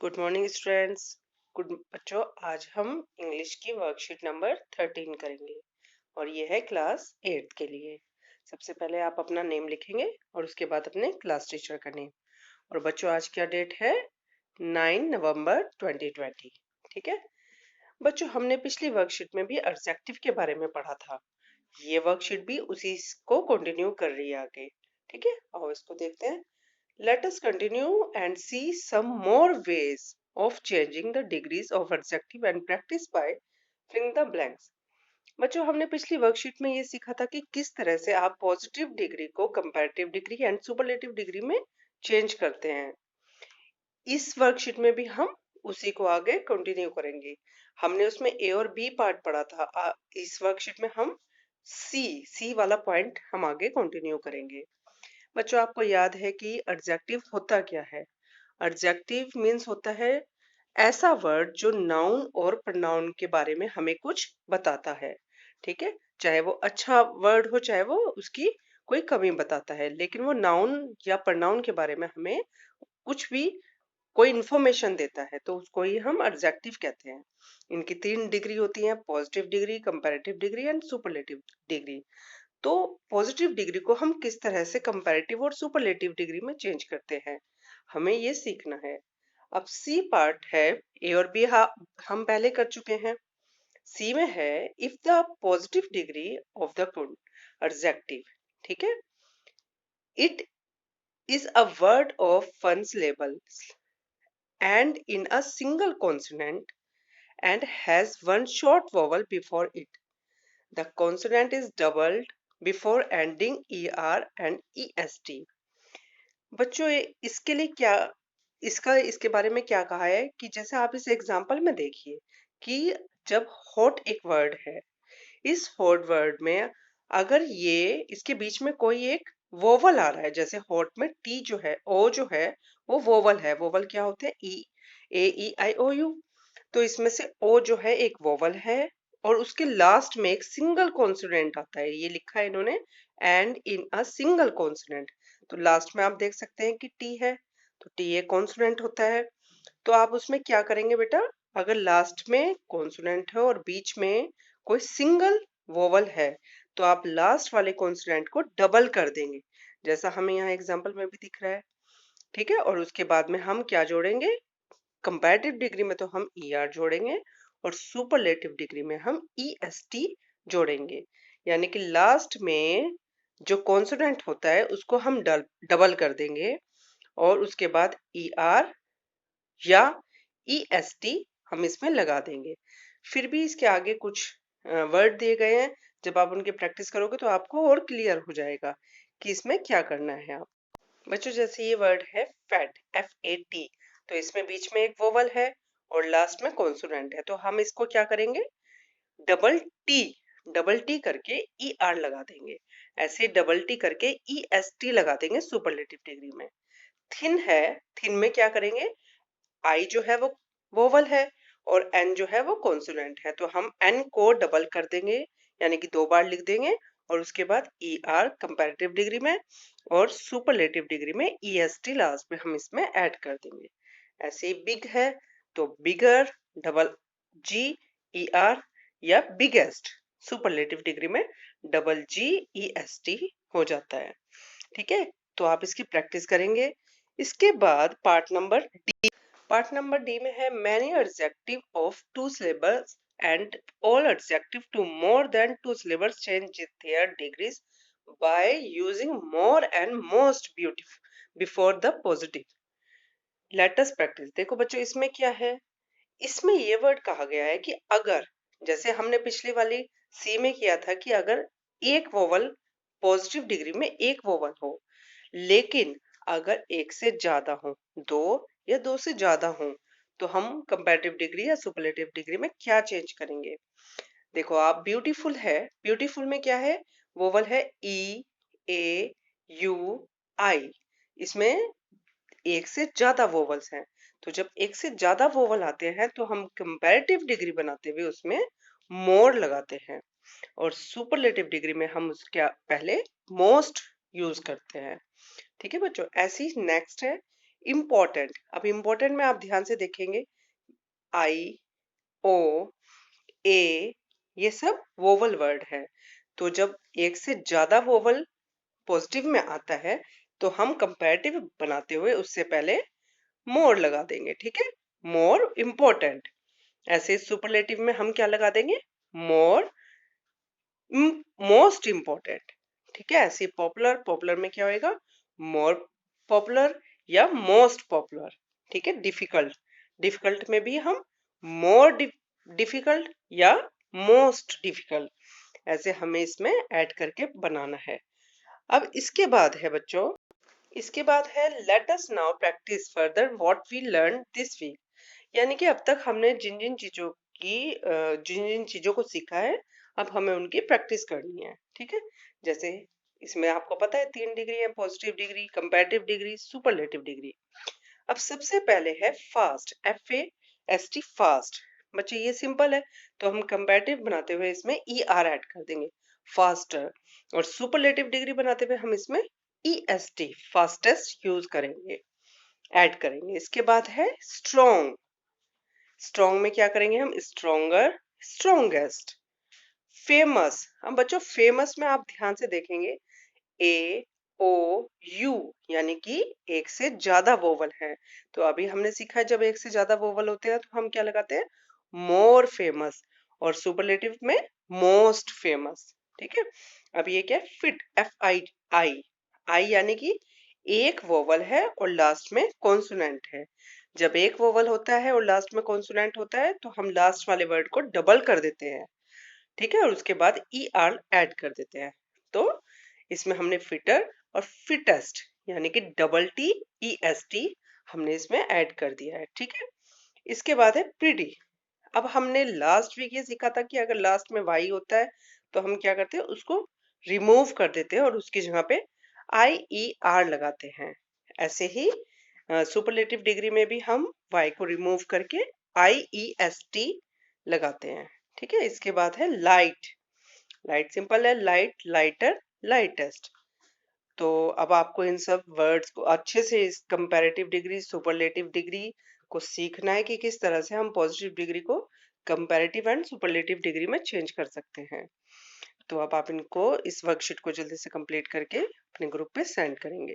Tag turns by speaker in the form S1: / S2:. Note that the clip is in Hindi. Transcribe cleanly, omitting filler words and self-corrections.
S1: Good morning students. गुड बच्चों, आज हम इंग्लिश की वर्कशीट नंबर 13 करेंगे और ये है क्लास 8 के लिए। सबसे पहले आप अपना नेम लिखेंगे और उसके बाद अपने क्लास टीचर का नेम। और बच्चों, आज क्या डेट है? 9 नवंबर 2020। ठीक है बच्चों, हमने पिछली वर्कशीट में भी एडजेक्टिव के बारे में पढ़ा था। ये वर्कशीट भी उसी को कंटिन्यू कर रही है आगे। ठीक है, आओ इसको देखते हैं। Let us continue and see some more ways of changing the degrees of adjective and practice by filling the blanks. बच्चों, हमने पिछली वर्कशीट में ये सीखा था कि किस तरह से आप पॉजिटिव डिग्री को comparative degree and superlative degree में चेंज करते हैं। इस वर्कशीट में भी हम उसी को आगे कंटिन्यू करेंगे। हमने उसमें ए और बी पार्ट पढ़ा था। इस वर्कशीट में हम सी वाला पॉइंट हम आगे कंटिन्यू करेंगे। बच्चों, आपको याद है कि एडजेक्टिव होता क्या है? एडजेक्टिव मीन्स होता है ऐसा वर्ड जो नाउन और प्रोनाउन के बारे में हमें कुछ बताता है। ठीक है, चाहे वो अच्छा वर्ड हो चाहे वो उसकी कोई कमी बताता है, लेकिन वो नाउन या प्रोनाउन के बारे में हमें कुछ भी कोई इंफॉर्मेशन देता है तो उसको ही हम एडजेक्टिव कहते हैं। इनकी 3 डिग्री होती है: positive degree, comparative degree and superlative degree. तो पॉजिटिव डिग्री को हम किस तरह से कंपैरेटिव और सुपरलेटिव डिग्री में चेंज करते हैं, हमें ये सीखना है। अब सी पार्ट है, ए और बी हम पहले कर चुके हैं। सी में है if the positive degree of the good adjective, ठीक है, it is a word of one syllable and in a single consonant and has one short vowel before it. The consonant is doubled before ending er and est. बच्चों, इसके लिए क्या इसके बारे में क्या कहा है कि जैसे आप इस एग्जांपल में देखिए कि जब हॉट एक वर्ड है, इस हॉट वर्ड में अगर ये इसके बीच में कोई एक वोवल आ रहा है, जैसे हॉट में टी जो है, ओ जो है, वो वोवल है। वोवल क्या होते हैं? ई, ए, ई, आई, ओ, यू। तो इसमें से ओ जो है एक वोवल है और उसके लास्ट में एक सिंगल कॉन्सोनेंट आता है। ये लिखा है इन्होंने, and in a single consonant. तो लास्ट में आप देख सकते हैं कि टी है, तो टी एक कॉन्सोनेंट होता है। तो आप उसमें क्या करेंगे बेटा? अगर लास्ट में कॉन्सोनेंट है और बीच में कोई सिंगल वोवल है तो आप लास्ट वाले कॉन्सोनेंट को डबल कर देंगे, जैसा हमें यहाँ एग्जांपल में भी दिख रहा है। ठीक है, और उसके बाद में हम क्या जोड़ेंगे? कंपैरेटिव डिग्री में तो हम er जोड़ेंगे और सुपरलेटिव डिग्री में हम est जोड़ेंगे। यानी कि लास्ट में जो कॉन्सोनेंट होता है उसको हम डबल कर देंगे और उसके बाद er या est हम इसमें लगा देंगे। फिर भी इसके आगे कुछ वर्ड दिए गए हैं, जब आप उनकी प्रैक्टिस करोगे तो आपको और क्लियर हो जाएगा कि इसमें क्या करना है। आप बच्चों, जैसे ये वर्ड है फैट, FAT, तो इसमें बीच में एक वोवल है और लास्ट में कॉन्सोनेंट है, तो हम इसको क्या करेंगे? डबल टी डबल टी करके ER लगा देंगे। ऐसे डबल टी करके EST लगा देंगे सुपरलेटिव डिग्री में। थिन है, थिन में क्या करेंगे? आई जो है वो वोवल है और एन जो है वो कॉन्सोनेंट है, तो हम एन को डबल कर देंगे, यानी कि 2 बार लिख देंगे और उसके बाद ER कंपैरेटिव डिग्री में और सुपरलेटिव डिग्री में EST लास्ट में हम इसमें ऐड कर देंगे। ऐसे ही बिग है तो बिगर, डबल GER, या बिगेस्ट सुपरलेटिव डिग्री में डबल GEST हो जाता है। ठीक है, तो आप इसकी प्रैक्टिस करेंगे। इसके बाद पार्ट नंबर डी में है many adjective of 2 syllables and all adjective to more than 2 syllables change their degrees by using more and most beautiful before the positive. Let us practice। देखो बच्चों, इसमें क्या है? इसमें ये वर्ड कहा गया है कि अगर, जैसे हमने पिछली वाली सी में किया था कि अगर एक वोवल पॉजिटिव डिग्री में एक वोवल हो, लेकिन अगर एक से ज्यादा हो, 2 या 2 से ज्यादा हो, तो हम कंपैरेटिव डिग्री या सुपरलेटिव डिग्री में क्या चेंज करेंगे? देखो, आप ब्यूटीफुल है, ब्यूटीफुल में क्या है? वोवल है ई, ए, यू, आई। इसमें एक से ज्यादा वोवल्स हैं, तो जब एक से ज्यादा वोवल आते हैं तो हम कंपैरेटिव डिग्री बनाते हुए उसमें मोर लगाते हैं और सुपरलेटिव डिग्री में हम उसके पहले मोस्ट यूज करते हैं। ठीक है बच्चों, ऐसी नेक्स्ट है इम्पोर्टेंट। अब इम्पोर्टेंट में आप ध्यान से देखेंगे, आई, ओ, ए, ये सब वोवल वर्ड है। तो जब एक से ज्यादा वोवल पॉजिटिव में आता है तो हम कंपैरेटिव बनाते हुए उससे पहले मोर लगा देंगे, ठीक है। More important. ऐसे सुपरलेटिव में हम क्या लगा देंगे, मोर मोस्ट इम्पोर्टेंट, ठीक है। ऐसे पॉपुलर, पॉपुलर में क्या होएगा, मोर पॉपुलर या मोस्ट पॉपुलर, ठीक है। डिफिकल्ट, डिफिकल्ट में भी हम मोर डिफिकल्ट या मोस्ट डिफिकल्ट, ऐसे हमें इसमें ऐड करके बनाना है। अब इसके बाद है बच्चों, इसके बाद है let us now practice further what we learn this week. यानी कि अब तक हमने जिन जिन चीजों की जिन जिन चीजों को सीखा है, अब हमें उनकी प्रैक्टिस करनी है, ठीक है। जैसे इसमें आपको पता है 3 डिग्री है, positive degree, comparative degree, superlative degree. अब सबसे पहले है फास्ट, FAST, फास्ट। बच्चे ये सिंपल है, तो हम कंपैरेटिव बनाते हुए इसमें ER ऐड कर देंगे, फास्टर। और सुपरलेटिव डिग्री बनाते हुए हम इसमें EST, फास्टेस्ट यूज करेंगे, ऐड करेंगे। इसके बाद है स्ट्रॉन्ग, स्ट्रॉन्ग में क्या करेंगे हम, स्ट्रोंगर, स्ट्रोंगेस्ट। फेमस, अब बच्चों फेमस में आप ध्यान से देखेंगे, AOU, यानी कि एक से ज्यादा वोवल है। तो अभी हमने सीखा है जब एक से ज्यादा वोवल होते हैं तो हम क्या लगाते हैं, मोर फेमस। और सुपरलेटिव में मोस्ट फेमस, ठीक है। अब ये क्या है, फिट, FII, आई यानी कि एक वोवल है और लास्ट में कॉन्सोनेंट है। जब एक वोवल होता है और लास्ट में कॉन्सोनेंट होता है तो हम लास्ट वाले वर्ड को डबल कर देते हैं, ठीक है। और उसके बाद ER ऐड कर देते हैं। तो इसमें हमने फिटर और फिटेस्ट यानी कि TTEST हमने इसमें ऐड कर दिया है, ठीक है। इसके बाद है प्रीटी। अब हमने लास्ट वीक ये सीखा था कि अगर लास्ट में वाई होता है तो हम क्या करते हैं, उसको रिमूव कर देते हैं और उसकी जगह पे IER लगाते हैं। ऐसे ही सुपरलेटिव डिग्री में भी हम वाई को रिमूव करके IEST लगाते हैं, ठीक है। इसके बाद है लाइट, लाइट सिंपल है, लाइट, लाइटर, लाइटेस्ट। तो अब आपको इन सब वर्ड्स को अच्छे से, इस कंपैरेटिव डिग्री, सुपरलेटिव डिग्री को सीखना है कि किस तरह से हम पॉजिटिव डिग्री को कंपैरेटिव एंड सुपरलेटिव डिग्री में चेंज कर सकते हैं। तो अब आप इनको, इस वर्कशीट को जल्दी से कंप्लीट करके अपने ग्रुप पे सेंड करेंगे।